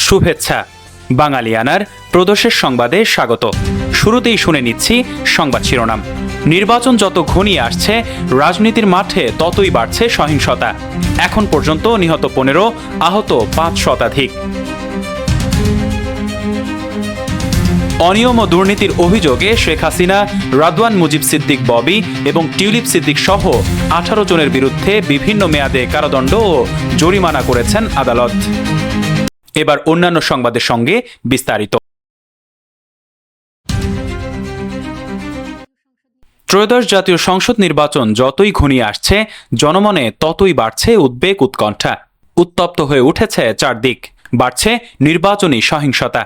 শুভেচ্ছা। বাঙালিয়ানার প্রদোষের সংবাদে স্বাগত। শুরুতেই শুনে নিচ্ছি সংবাদ শিরোনাম। নির্বাচন যত ঘনিয়ে আসছে, রাজনীতির মাঠে ততই বাড়ছে সহিংসতা। এখন পর্যন্ত নিহত 15, আহত 5 শতাধিক। অনিয়ম ও দুর্নীতির অভিযোগে শেখ হাসিনা, রাদওয়ান মুজিব সিদ্দিক ববি এবং টিউলিপ সিদ্দিক সহ 18 জনের বিরুদ্ধে বিভিন্ন মেয়াদে কারাদণ্ড ও জরিমানা করেছেন আদালত। এবার অন্যান্য সংবাদের সঙ্গে বিস্তারিত। ত্রয়োদশ জাতীয় সংসদ নির্বাচন যতই ঘনিয়ে আসছে, জনমনে ততই বাড়ছে উদ্বেগ, উৎকণ্ঠা। উত্তপ্ত হয়ে উঠেছে চারদিক, বাড়ছে নির্বাচনী সহিংসতা।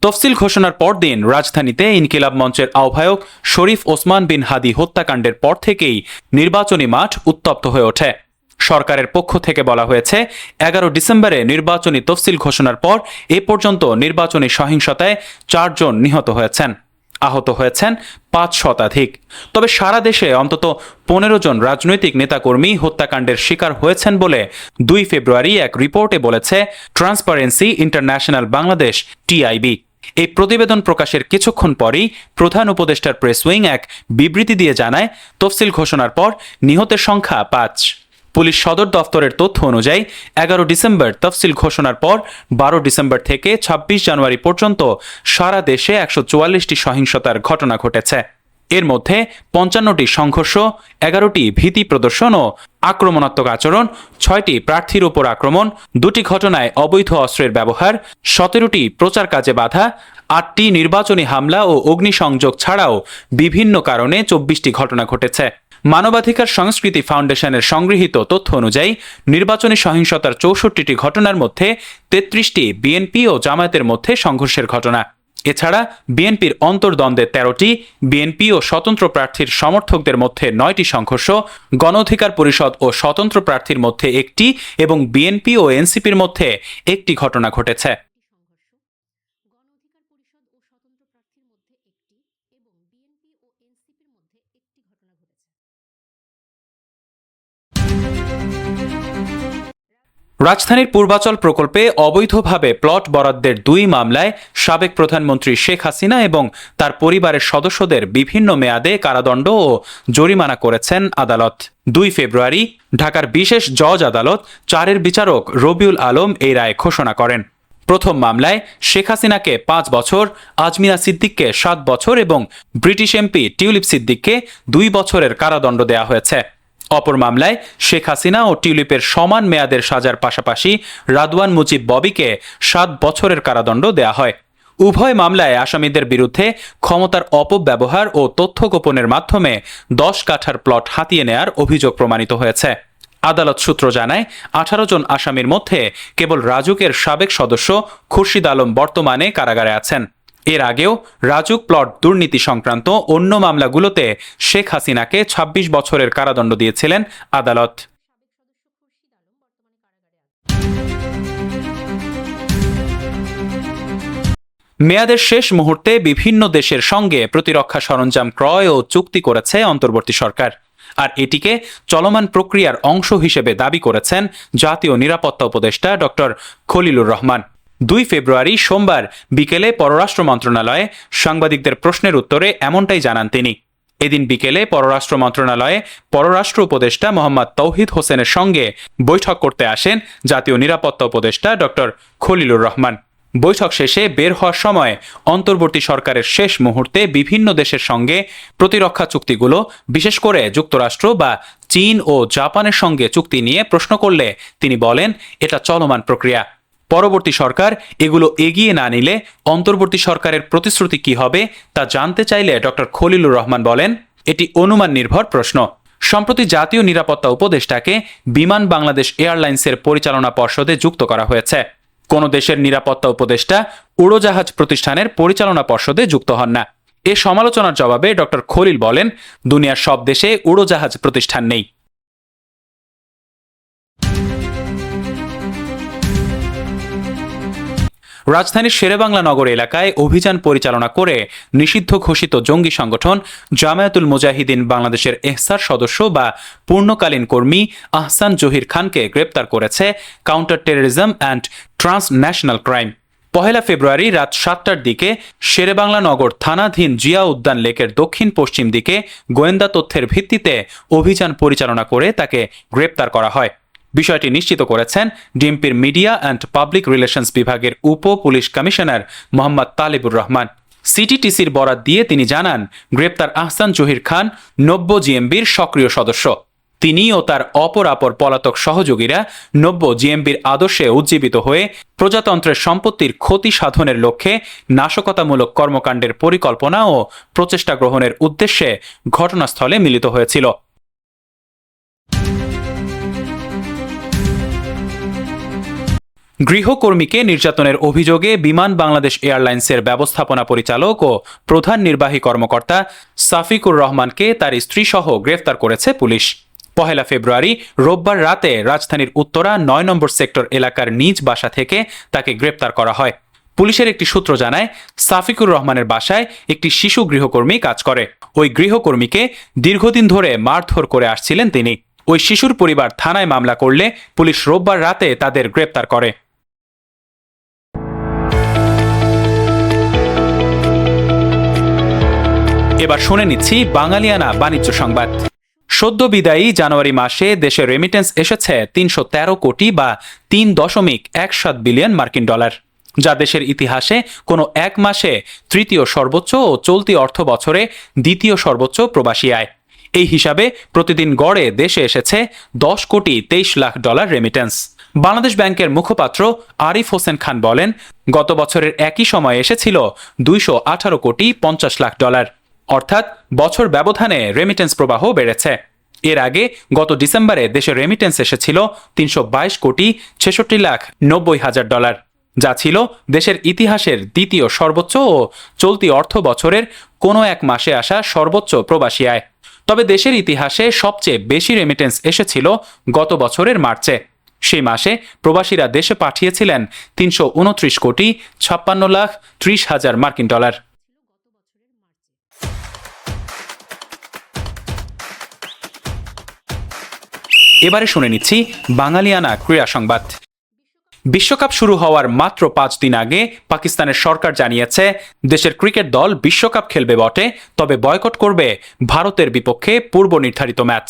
তফসিল ঘোষণার পরদিন রাজধানীতে ইনকিলাব মঞ্চের আহ্বায়ক শরীফ ওসমান বিন হাদি হত্যাকাণ্ডের পর থেকেই নির্বাচনী মাঠ উত্তপ্ত হয়ে ওঠে। সরকারের পক্ষ থেকে বলা হয়েছে, 11 ডিসেম্বরে নির্বাচনী তফসিল ঘোষণার পর এ পর্যন্ত নির্বাচনী সহিংসতায় 4 জন নিহত হয়েছেন, আহত হয়েছেন 5 শতাধিক। তবে সারা দেশে অন্তত 15 জন রাজনৈতিক নেতাকর্মী হত্যাকাণ্ডের শিকার হয়েছেন বলে 2 ফেব্রুয়ারি এক রিপোর্টে বলেছে ট্রান্সপারেন্সি ইন্টারন্যাশনাল বাংলাদেশ, TIB। এই প্রতিবেদন প্রকাশের কিছুক্ষণ পরই প্রধান উপদেষ্টার প্রেস উইং এক বিবৃতি দিয়ে জানায়, তফসিল ঘোষণার পর নিহতের সংখ্যা 5। পুলিশ সদর দফতরের তথ্য অনুযায়ী 11 ডিসেম্বর তফসিল ঘোষণার পর 12 ডিসেম্বর থেকে 26 জানুয়ারি পর্যন্ত সারা দেশে 144টি সহিংসতার ঘটনা ঘটেছে। এর মধ্যে 55টি সংঘর্ষ, 11টি ভীতি প্রদর্শন ও আক্রমণাত্মক আচরণ, 6টি প্রার্থীর উপর আক্রমণ, 2টি ঘটনায় অবৈধ অস্ত্রের ব্যবহার, 17টি প্রচার কাজে বাধা, 8টি নির্বাচনী হামলা ও অগ্নিসংযোগ ছাড়াও বিভিন্ন কারণে 24টি ঘটনা ঘটেছে। মানবাধিকার সংস্কৃতি ফাউন্ডেশনের সংগৃহীত তথ্য অনুযায়ী নির্বাচনী সহিংসতার 64টি ঘটনার মধ্যে 33টি বিএনপি ও জামায়াতের মধ্যে সংঘর্ষের ঘটনা। এছাড়া বিএনপির অন্তর্দ্বন্দ্বে 13টি, বিএনপি ও স্বতন্ত্র প্রার্থীর সমর্থকদের মধ্যে 9টি সংঘর্ষ, গণ অধিকার পরিষদ ও স্বতন্ত্র প্রার্থীর মধ্যে 1টি এবং বিএনপি ও এনসিপির মধ্যে 1টি ঘটনা ঘটেছে। রাজধানীর পূর্বাচল প্রকল্পে অবৈধভাবে প্লট বরাদ্দের 2 মামলায় সাবেক প্রধানমন্ত্রী শেখ হাসিনা এবং তার পরিবারের সদস্যদের বিভিন্ন মেয়াদে কারাদণ্ড ও জরিমানা করেছেন আদালত। 2 ফেব্রুয়ারি ঢাকার বিশেষ জজ আদালত 4-এর বিচারক রবিউল আলম এই রায় ঘোষণা করেন। প্রথম মামলায় শেখ হাসিনাকে 5 বছর, আজমিনা সিদ্দিককে 7 বছর এবং ব্রিটিশ এমপি টিউলিপ সিদ্দিককে 2 বছরের কারাদণ্ড দেওয়া হয়েছে। অপর মামলায় শেখ হাসিনা ও টিউলিপের সমান মেয়াদের সাজার পাশাপাশি রাদওয়ান মুজিব ববিকে 7 বছরের কারাদণ্ড দেয়া হয়। উভয় মামলায় আসামিদের বিরুদ্ধে ক্ষমতার অপব্যবহার ও তথ্য গোপনের মাধ্যমে 10 কাঠার প্লট হাতিয়ে নেয়ার অভিযোগ প্রমাণিত হয়েছে। আদালত সূত্র জানায়, 18 জন আসামির মধ্যে কেবল রাজুকের সাবেক সদস্য খুরশিদ আলম বর্তমানে কারাগারে আছেন। এর আগেও রাজুক প্লট দুর্নীতি সংক্রান্ত অন্য মামলাগুলোতে শেখ হাসিনাকে 26 বছরের কারাদণ্ড দিয়েছিলেন আদালত। মেয়াদের শেষ মুহূর্তে বিভিন্ন দেশের সঙ্গে প্রতিরক্ষা সরঞ্জাম ক্রয় ও চুক্তি করেছে অন্তর্বর্তী সরকার, আর এটিকে চলমান প্রক্রিয়ার অংশ হিসেবে দাবি করেছেন জাতীয় নিরাপত্তা উপদেষ্টা ডক্টর খলিলুর রহমান। 2 ফেব্রুয়ারি সোমবার বিকেলে পররাষ্ট্র মন্ত্রণালয়ে সাংবাদিকদের প্রশ্নের উত্তরে এমনটাই জানান তিনি। এদিন বিকেলে পররাষ্ট্র মন্ত্রণালয়ে পররাষ্ট্র উপদেষ্টা মোহাম্মদ তৌহিদ হোসেনের সঙ্গে বৈঠক করতে আসেন জাতীয় নিরাপত্তা উপদেষ্টা ডক্টর খলিলুর রহমান। বৈঠক শেষে বের হওয়ার সময় অন্তর্বর্তী সরকারের শেষ মুহূর্তে বিভিন্ন দেশের সঙ্গে প্রতিরক্ষা চুক্তিগুলো, বিশেষ করে যুক্তরাষ্ট্র বা চীন ও জাপানের সঙ্গে চুক্তি নিয়ে প্রশ্ন করলে তিনি বলেন, এটা চলমান প্রক্রিয়া। পরবর্তী সরকার এগুলো এগিয়ে না নিলে অন্তর্বর্তী সরকারের প্রতিশ্রুতি কি হবে তা জানতে চাইলে ডক্টর খলিলুর রহমান বলেন, এটি অনুমান নির্ভর প্রশ্ন। সম্প্রতি জাতীয় নিরাপত্তা উপদেষ্টাকে বিমান বাংলাদেশ এয়ারলাইন্সের পরিচালনা পর্ষদে যুক্ত করা হয়েছে। কোন দেশের নিরাপত্তা উপদেষ্টা উড়োজাহাজ প্রতিষ্ঠানের পরিচালনা পর্ষদে যুক্ত হন না। এ সমালোচনার জবাবে ডক্টর খলিল বলেন, দুনিয়ার সব দেশে উড়োজাহাজ প্রতিষ্ঠান নেই। রাজধানীর শেরেবাংলা নগর এলাকায় অভিযান পরিচালনা করে নিষিদ্ধ ঘোষিত জঙ্গি সংগঠন জামায়াতুল মুজাহিদিন বাংলাদেশের এহসার সদস্য বা পূর্ণকালীন কর্মী আহসান জহির খানকে গ্রেপ্তার করেছে counter terrorism and transnational crime. 1 ফেব্রুয়ারি রাত 7টার দিকে শেরেবাংলা নগর থানাধীন জিয়া উদ্যান লেকের দক্ষিণ পশ্চিম দিকে গোয়েন্দা তথ্যের ভিত্তিতে অভিযান পরিচালনা করে তাকে গ্রেপ্তার করা হয়। বিষয়টি নিশ্চিত করেছেন ডিএমপির মিডিয়া অ্যান্ড পাবলিক রিলেশনস বিভাগের উপ পুলিশ কমিশনার মোহাম্মদ তালিবুর রহমান। সিটিটিসির বরাত দিয়ে তিনি জানান, গ্রেপ্তার আহসান জহির খান 90 জিএমবির সক্রিয় সদস্য। তিনি ও তার অপর পলাতক সহযোগীরা 90 জিএমবির আদর্শে উজ্জীবিত হয়ে প্রজাতন্ত্রের সম্পত্তির ক্ষতি সাধনের লক্ষ্যে নাশকতামূলক কর্মকাণ্ডের পরিকল্পনা ও প্রচেষ্টা গ্রহণের উদ্দেশ্যে ঘটনাস্থলে মিলিত হয়েছিল। গৃহকর্মীকে নির্যাতনের অভিযোগে বিমান বাংলাদেশ এয়ারলাইন্সের ব্যবস্থাপনা পরিচালক ও প্রধান নির্বাহী কর্মকর্তা সাফিকুর রহমানকে তার স্ত্রীসহ গ্রেফতার করেছে পুলিশ। 1 ফেব্রুয়ারি রোববার রাতে রাজধানীর উত্তরা 9 নম্বর সেক্টর এলাকার নিজ বাসা থেকে তাকে গ্রেপ্তার করা হয়। পুলিশের একটি সূত্র জানায়, সাফিকুর রহমানের বাসায় একটি শিশু গৃহকর্মী কাজ করে। ওই গৃহকর্মীকে দীর্ঘদিন ধরে মারধর করে আসছিলেন তিনি। ওই শিশুর পরিবার থানায় মামলা করলে পুলিশ রোববার রাতে তাদের গ্রেপ্তার করে। এবার শুনে নিচ্ছি বাঙালিয়ানা বাণিজ্য সংবাদ। সদ্য বিদায়ী জানুয়ারি মাসে দেশে রেমিটেন্স এসেছে 313 কোটি বা 3.17 বিলিয়ন মার্কিন ডলার, যা দেশের ইতিহাসে কোনো এক মাসে তৃতীয় সর্বোচ্চ ও চলতি অর্থ বছরে দ্বিতীয় সর্বোচ্চ প্রবাসী আয়। এই হিসাবে প্রতিদিন গড়ে দেশে এসেছে 10 কোটি 23 লাখ ডলার রেমিটেন্স। বাংলাদেশ ব্যাংকের মুখপাত্র আরিফ হোসেন খান বলেন, গত বছরের একই সময়ে এসেছিল 218 কোটি 50 লাখ ডলার, অর্থাৎ বছর ব্যবধানে রেমিটেন্স প্রবাহ বেড়েছে। এর আগে গত ডিসেম্বরে দেশে রেমিটেন্স এসেছিল 322 কোটি 66 লাখ 90 হাজার ডলার, যা ছিল দেশের ইতিহাসের দ্বিতীয় সর্বোচ্চ ও চলতি অর্থ বছরের কোনো এক মাসে আসা সর্বোচ্চ প্রবাসী আয়। তবে দেশের ইতিহাসে সবচেয়ে বেশি রেমিটেন্স এসেছিল গত বছরের মার্চে। সেই মাসে প্রবাসীরা দেশে পাঠিয়েছিলেন 329 কোটি 56 লাখ 30 হাজার মার্কিন ডলার। এবারে শুনে নিচ্ছি বাঙালিয়ানা ক্রীড়া সংবাদ। বিশ্বকাপ শুরু হওয়ার মাত্র 5 দিন আগে পাকিস্তানের সরকার জানিয়েছে, দেশের ক্রিকেট দল বিশ্বকাপ খেলবে বটে, তবে বয়কট করবে ভারতের বিপক্ষে পূর্ব নির্ধারিত ম্যাচ।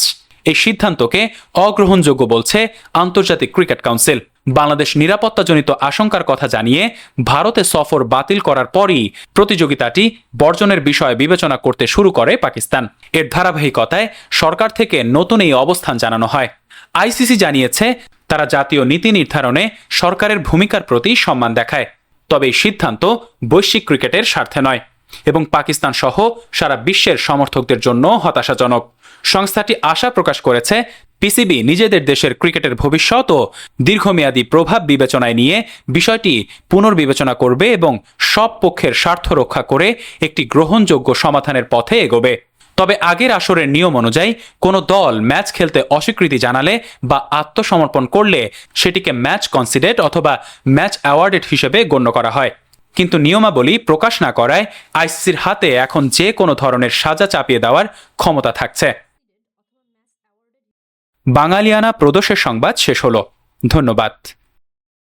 এই সিদ্ধান্তকে অগ্রহণযোগ্য বলছে আন্তর্জাতিক ক্রিকেট কাউন্সিল। বাংলাদেশ নিরাপত্তাজনিত আশঙ্কার কথা জানিয়ে ভারতে সফর বাতিল করার পরই প্রতিযোগিতাটি বর্জনের বিষয় বিবেচনা করতে শুরু করে পাকিস্তান। এর ধারাবাহিকতায় সরকার থেকে নতুন এই অবস্থান জানানো হয়। আইসিসি জানিয়েছে, তারা জাতীয় নীতি নির্ধারণে সরকারের ভূমিকার প্রতি সম্মান দেখায়, তবে এই সিদ্ধান্ত বৈশ্বিক ক্রিকেটের স্বার্থে নয় এবং পাকিস্তান সহ সারা বিশ্বের সমর্থকদের জন্য হতাশাজনক। সংস্থাটি আশা প্রকাশ করেছে, পিসিবি নিজেদের দেশের ক্রিকেটের ভবিষ্যৎ ও দীর্ঘমেয়াদী প্রভাব বিবেচনায় নিয়ে বিষয়টি পুনর্বিবেচনা করবে এবং সব পক্ষের স্বার্থ রক্ষা করে একটি গ্রহণযোগ্য সমাধানের পথে এগোবে। তবে আগের আসরের নিয়ম অনুযায়ী কোনো দল ম্যাচ খেলতে অস্বীকৃতি জানালে বা আত্মসমর্পণ করলে সেটিকে ম্যাচ কনসিডেড অথবা ম্যাচ অ্যাওয়ার্ডেড হিসেবে গণ্য করা হয়। কিন্তু নিয়মাবলী প্রকাশ না করায় আইসিসির হাতে এখন যে কোনো ধরনের সাজা চাপিয়ে দেওয়ার ক্ষমতা থাকছে। বাঙালিয়ানা প্রদোষের সংবাদ শেষ হলো। ধন্যবাদ।